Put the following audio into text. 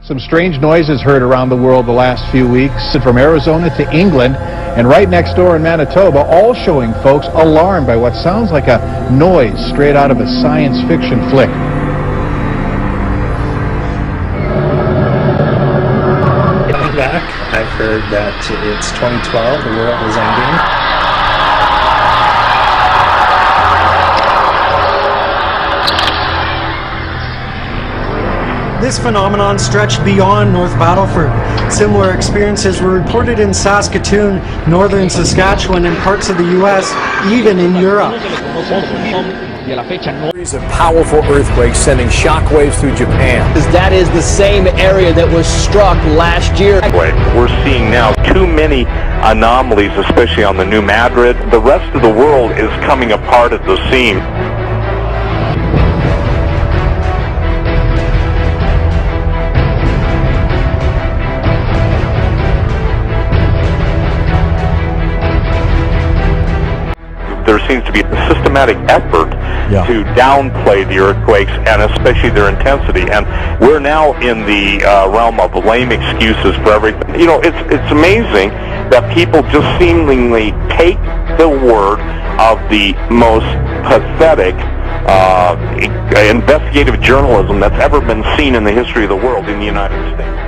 Some strange noises heard around the world the last few weeks, from Arizona to England, and right next door in Manitoba, all showing folks alarmed by what sounds like a noise straight out of a science fiction flick. Back, I've heard that it's 2012, the world is ending. This phenomenon stretched beyond North Battleford. Similar experiences were reported in Saskatoon, northern Saskatchewan, and parts of the U.S., even in Europe. Series of powerful earthquakes sending shockwaves through Japan. That is the same area that was struck last year. We're seeing now too many anomalies, especially on the New Madrid. The rest of the world is coming apart at the seams. There seems to be a systematic effort to downplay the earthquakes and especially their intensity. And we're now in the realm of lame excuses for everything. You know, it's amazing that people just seemingly take the word of the most pathetic investigative journalism that's ever been seen in the history of the world in the United States.